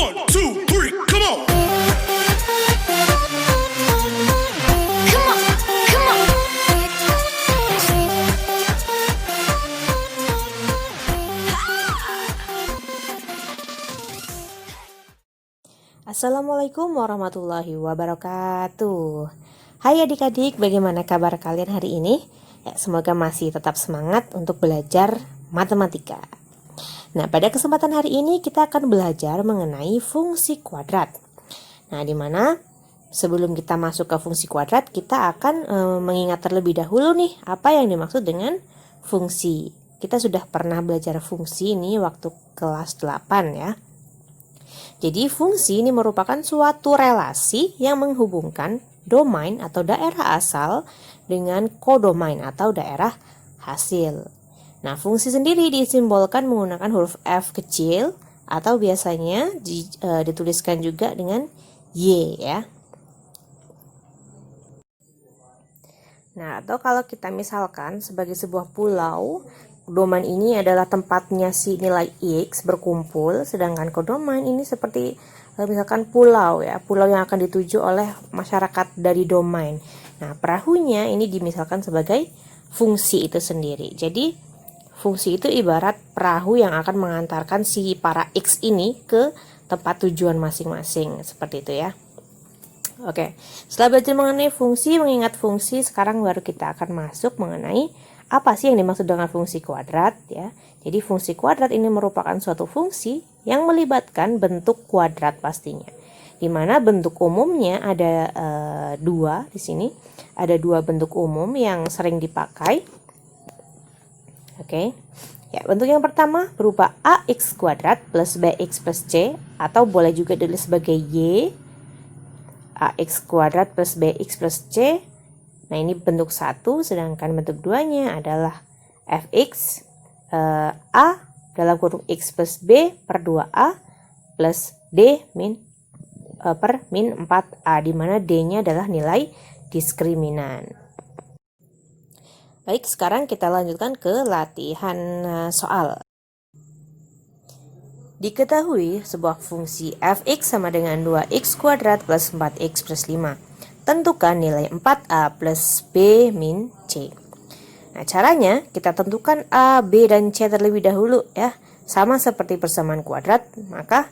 1, 2, 3, come on. Come on, come on. Assalamualaikum warahmatullahi wabarakatuh. Hai adik-adik, bagaimana kabar kalian hari ini? Ya, semoga masih tetap semangat untuk belajar matematika. Nah, pada kesempatan hari ini kita akan belajar mengenai fungsi kuadrat. Nah, di mana sebelum kita masuk ke fungsi kuadrat, kita akan mengingat terlebih dahulu nih apa yang dimaksud dengan fungsi. Kita sudah pernah belajar fungsi ini waktu kelas 8 ya. Jadi fungsi ini merupakan suatu relasi yang menghubungkan domain atau daerah asal dengan kodomain atau daerah hasil. Nah, fungsi sendiri disimbolkan menggunakan huruf F kecil atau biasanya dituliskan juga dengan Y ya. Nah, atau kalau kita misalkan sebagai sebuah pulau, domain ini adalah tempatnya si nilai X berkumpul, sedangkan kodomain ini seperti misalkan pulau ya, pulau yang akan dituju oleh masyarakat dari domain. Nah, perahunya ini dimisalkan sebagai fungsi itu sendiri. Jadi, fungsi itu ibarat perahu yang akan mengantarkan si para X ini ke tempat tujuan masing-masing, seperti itu ya. Oke, setelah belajar mengenai fungsi, mengingat fungsi, sekarang baru kita akan masuk mengenai apa sih yang dimaksud dengan fungsi kuadrat ya. Jadi fungsi kuadrat ini merupakan suatu fungsi yang melibatkan bentuk kuadrat pastinya. Di mana bentuk umumnya ada dua di sini. Ada dua bentuk umum yang sering dipakai. Oke. Ya, bentuk yang pertama berupa ax kuadrat plus bx plus c, atau boleh juga ditulis sebagai y. Ax kuadrat plus bx plus c. Nah, ini bentuk 1, sedangkan bentuk 2-nya adalah fx a dalam kurung x plus b per 2a plus d per min 4a, di mana d-nya adalah nilai diskriminan. Baik, sekarang kita lanjutkan ke latihan soal. Diketahui sebuah fungsi fx sama dengan 2x kuadrat plus 4x plus 5. Tentukan nilai 4a plus b min c. Nah, caranya kita tentukan a, b, dan c terlebih dahulu ya. Sama seperti persamaan kuadrat, maka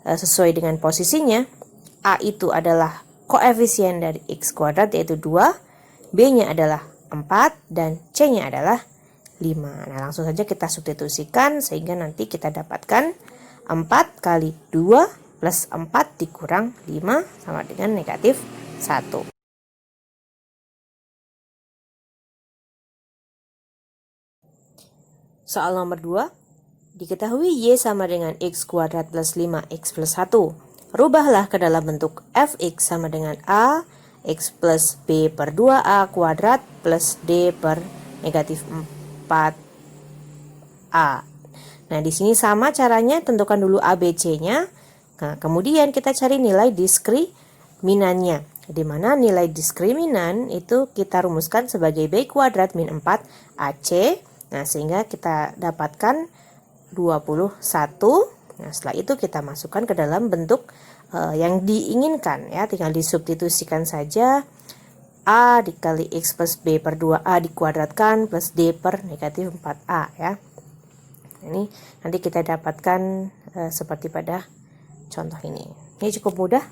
sesuai dengan posisinya, a itu adalah koefisien dari x kuadrat yaitu 2, b-nya adalah 4, dan c-nya adalah 5. Nah, langsung saja kita substitusikan sehingga nanti kita dapatkan 4 kali 2 plus 4 dikurang 5 sama dengan negatif 1. Soal nomor 2. Diketahui y sama dengan x kuadrat plus 5x plus 1. Rubahlah ke dalam bentuk fx sama dengan a x plus b per 2a kuadrat plus d per negatif 4a. Nah, di sini sama caranya, tentukan dulu a, b, c-nya. Nah, kemudian kita cari nilai diskriminannya. Di mana nilai diskriminan itu kita rumuskan sebagai b kuadrat min 4 ac. Nah, sehingga kita dapatkan 21. Nah, setelah itu kita masukkan ke dalam bentuk yang diinginkan ya. Tinggal disubstitusikan saja. A dikali x plus b per 2a dikuadratkan plus d per negatif 4a ya. Ini nanti kita dapatkan seperti pada contoh ini. Ini cukup mudah.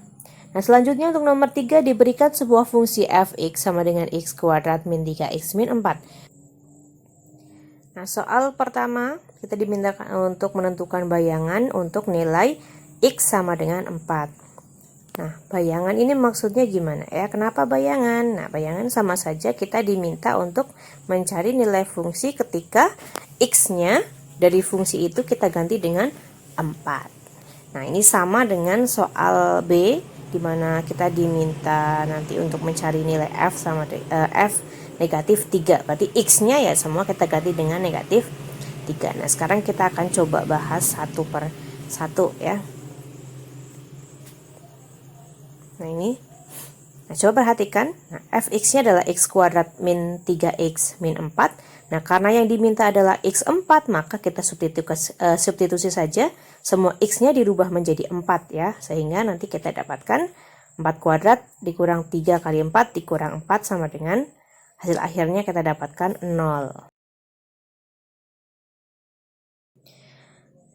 Nah, selanjutnya untuk nomor 3 diberikan sebuah fungsi fx sama dengan x kuadrat min 3x min 4. Nah, soal pertama kita dimintakan untuk menentukan bayangan untuk nilai x sama dengan 4. Nah, bayangan ini maksudnya gimana ya? Kenapa bayangan? Nah, bayangan sama saja kita diminta untuk mencari nilai fungsi ketika x-nya dari fungsi itu kita ganti dengan 4. Nah, ini sama dengan soal B, di mana kita diminta nanti untuk mencari nilai f sama f negatif 3. Berarti x-nya ya semua kita ganti dengan negatif 3. Nah, sekarang kita akan coba bahas satu per satu ya. Nah, ini. Nah, coba perhatikan. Nah, fx-nya adalah x kuadrat min 3x min 4. Nah, karena yang diminta adalah x4, maka kita substitusi saja. Semua x-nya dirubah menjadi 4 ya. Sehingga nanti kita dapatkan 4 kuadrat dikurang 3 kali 4 dikurang 4 sama dengan hasil akhirnya kita dapatkan 0.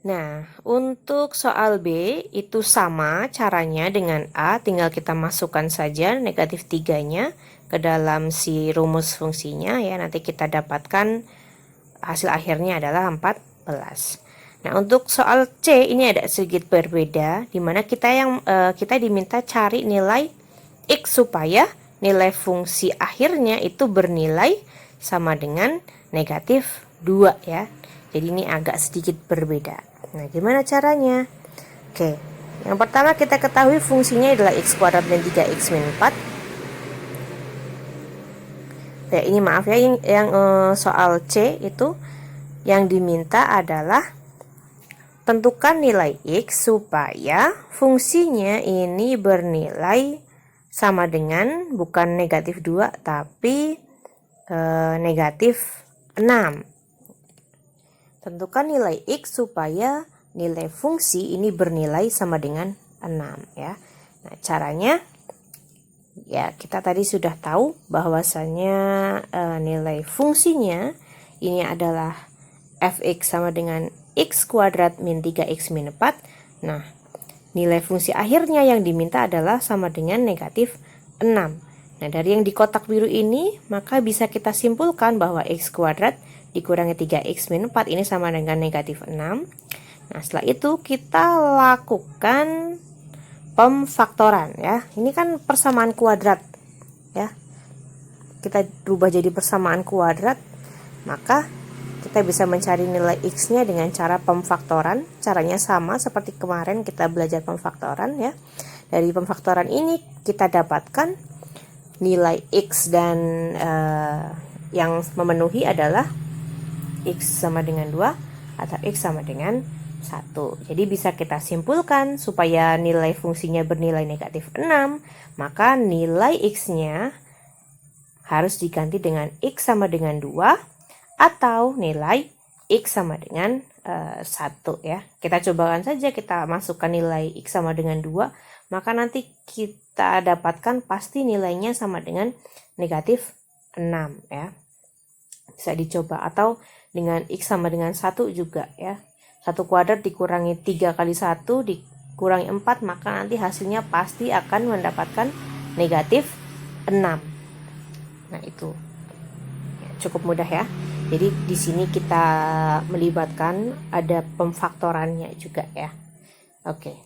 Nah, untuk soal B itu sama caranya dengan A, tinggal kita masukkan saja negatif 3-nya ke dalam si rumus fungsinya ya. Nanti kita dapatkan hasil akhirnya adalah 14. Nah, untuk soal C ini ada sedikit berbeda, di mana kita diminta cari nilai X supaya nilai fungsi akhirnya itu bernilai sama dengan negatif 2 ya. Jadi ini agak sedikit berbeda. Nah, gimana caranya? Oke, yang pertama kita ketahui fungsinya adalah x kuadrat dan 3x min 4. Ya, ini maaf ya, yang soal C itu yang diminta adalah tentukan nilai x supaya fungsinya ini bernilai sama dengan bukan negatif 2 tapi negatif 6. Tentukan nilai x supaya nilai fungsi ini bernilai sama dengan 6 ya. Nah, caranya ya kita tadi sudah tahu bahwasanya nilai fungsinya ini adalah fx sama dengan x kuadrat min 3x min 4. Nah, nilai fungsi akhirnya yang diminta adalah sama dengan negatif 6. Nah, dari yang di kotak biru ini maka bisa kita simpulkan bahwa x kuadrat dikurangi 3x min 4 ini sama dengan negatif 6. Nah, setelah itu kita lakukan pemfaktoran ya. Ini kan persamaan kuadrat ya. Kita rubah jadi persamaan kuadrat, maka kita bisa mencari nilai x-nya dengan cara pemfaktoran. Caranya sama seperti kemarin kita belajar pemfaktoran ya. Dari pemfaktoran ini kita dapatkan nilai x dan yang memenuhi adalah x sama dengan 2 atau x sama dengan 1. Jadi bisa kita simpulkan supaya nilai fungsinya bernilai negatif 6, maka nilai x-nya harus diganti dengan x sama dengan 2 atau nilai x sama dengan 1 ya. Kita cobakan saja, kita masukkan nilai x sama dengan 2, maka nanti kita dapatkan pasti nilainya sama dengan negatif 6 ya. Bisa dicoba, atau dengan x sama dengan 1 juga ya. 1 kuadrat dikurangi 3 kali 1 dikurangi 4, maka nanti hasilnya pasti akan mendapatkan negatif 6. Nah, itu ya, cukup mudah ya. Jadi di sini kita melibatkan ada pemfaktorannya juga ya. Oke.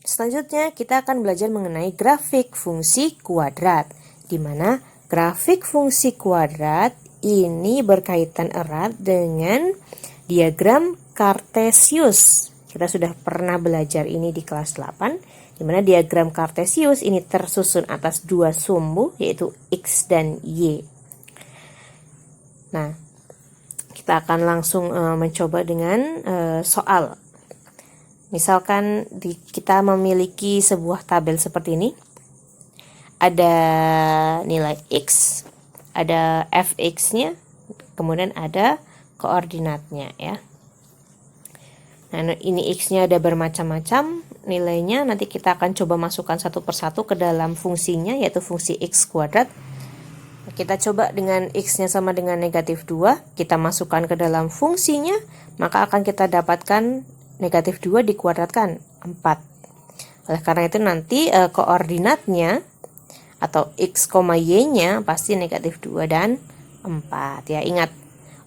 Selanjutnya kita akan belajar mengenai grafik fungsi kuadrat, di mana grafik fungsi kuadrat ini berkaitan erat dengan diagram Kartesius. Kita sudah pernah belajar ini di kelas 8, di mana diagram Kartesius ini tersusun atas dua sumbu, yaitu X dan Y. Nah, kita akan langsung mencoba dengan soal. Misalkan kita memiliki sebuah tabel seperti ini. Ada nilai X, ada fx-nya, kemudian ada koordinatnya ya. Nah, ini x-nya ada bermacam-macam nilainya. Nanti kita akan coba masukkan satu persatu ke dalam fungsinya, yaitu fungsi x kuadrat. Kita coba dengan x-nya sama dengan negatif 2, kita masukkan ke dalam fungsinya, maka akan kita dapatkan negatif 2 dikuadratkan 4. Oleh karena itu nanti koordinatnya atau x, y-nya pasti negatif 2 dan 4 ya. Ingat,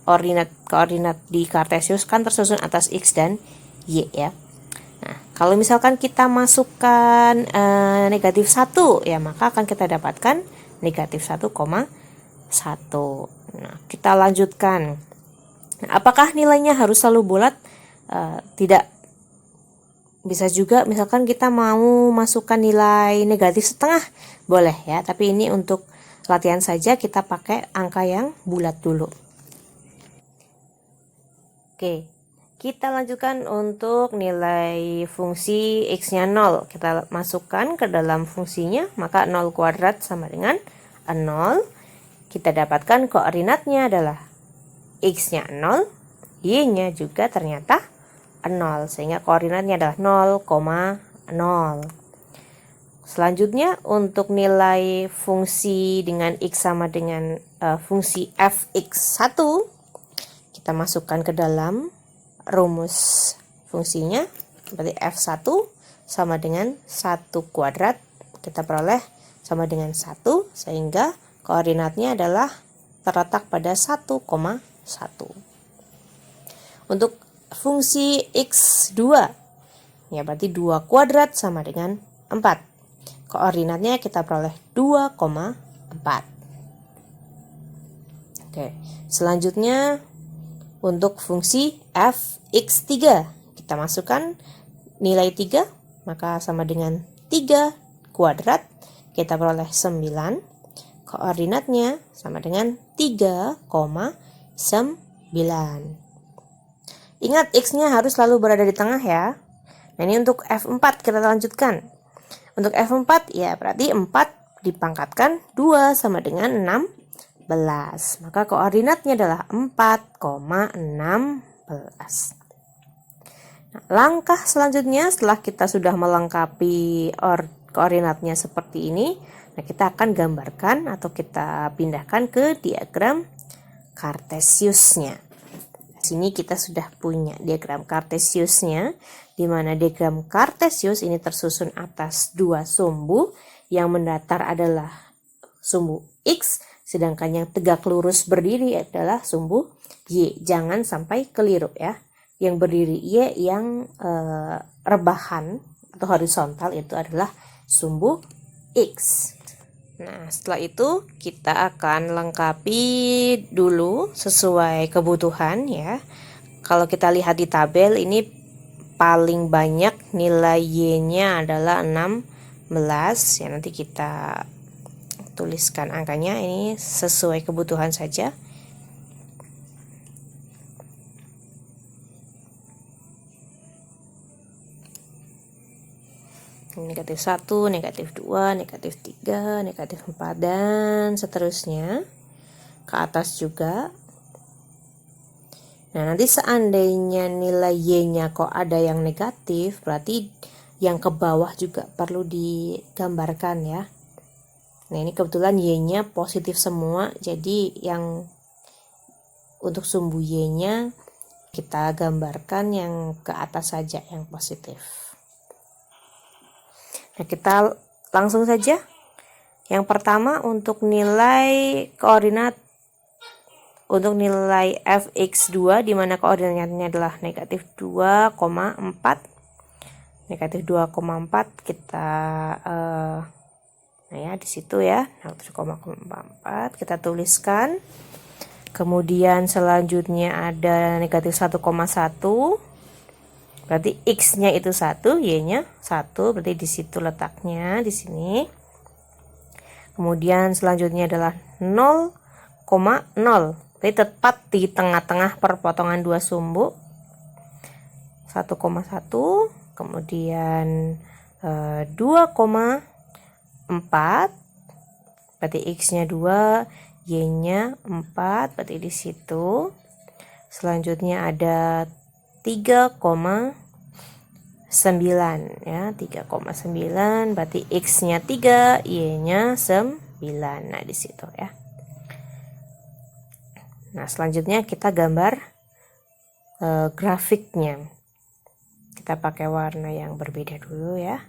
koordinat di Kartesius kan tersusun atas x dan y ya. Nah, kalau misalkan kita masukkan negatif 1 ya, maka akan kita dapatkan negatif 1,1. Nah, kita lanjutkan. Nah, apakah nilainya harus selalu bulat? Tidak. Bisa juga misalkan kita mau masukkan nilai negatif setengah, boleh ya, tapi ini untuk latihan saja, kita pakai angka yang bulat dulu. Oke, kita lanjutkan untuk nilai fungsi x-nya 0. Kita masukkan ke dalam fungsinya, maka 0 kuadrat sama dengan 0. Kita dapatkan koordinatnya adalah X-nya 0, Y-nya juga ternyata 0, sehingga koordinatnya adalah 0,0. Selanjutnya untuk nilai fungsi dengan X sama dengan fungsi fx1, kita masukkan ke dalam rumus fungsinya. Berarti f1 sama dengan 1 kuadrat, kita peroleh sama dengan 1, sehingga koordinatnya adalah terletak pada 1,1. Untuk fungsi x2, ya berarti 2 kuadrat sama dengan 4. Koordinatnya kita peroleh 2,4. Oke, selanjutnya untuk fungsi fx3, kita masukkan nilai 3, maka sama dengan 3 kuadrat, kita peroleh 9. Koordinatnya sama dengan 3,9. Ingat, x-nya harus selalu berada di tengah ya. Nah, ini untuk f4 kita lanjutkan. Untuk f4 ya berarti 4 dipangkatkan 2 sama dengan 16. Maka koordinatnya adalah 4,16. Nah, langkah selanjutnya setelah kita sudah melengkapi koordinatnya seperti ini, nah kita akan gambarkan atau kita pindahkan ke diagram Cartesiusnya. Sini kita sudah punya diagram Cartesiusnya, di mana diagram Cartesius ini tersusun atas 2 sumbu. Yang mendatar adalah sumbu X, sedangkan yang tegak lurus berdiri adalah sumbu Y. Jangan sampai keliru ya. Yang berdiri Y, yang rebahan atau horizontal itu adalah sumbu X. Nah, setelah itu kita akan lengkapi dulu sesuai kebutuhan ya. Kalau kita lihat di tabel ini paling banyak nilai Y-nya adalah 16 ya. Nanti kita tuliskan angkanya, ini sesuai kebutuhan saja. Negatif 1, negatif 2, negatif 3, negatif 4, dan seterusnya ke atas juga. Nah, nanti seandainya nilai Y-nya kok ada yang negatif, berarti yang ke bawah juga perlu digambarkan ya. Nah, ini kebetulan Y-nya positif semua, jadi yang untuk sumbu Y-nya kita gambarkan yang ke atas saja yang positif. Nah, kita langsung saja. Yang pertama untuk nilai koordinat, untuk nilai fx2 di mana koordinatnya adalah negatif 2,4. Negatif 2,4 kita nah ya di situ ya, 2,4 kita tuliskan. Kemudian selanjutnya ada negatif 1,1. Berarti X-nya itu 1, Y-nya 1, berarti di situ letaknya, di sini. Kemudian selanjutnya adalah 0,0. Berarti tepat di tengah-tengah perpotongan 2 sumbu. 1,1, kemudian 2,4. Berarti X-nya 2, Y-nya 4, berarti di situ. Selanjutnya ada 3,9 ya, 3,9 berarti X-nya 3, Y-nya 9. Nah, di situ ya. Nah, selanjutnya kita gambar grafiknya. Kita pakai warna yang berbeda dulu ya.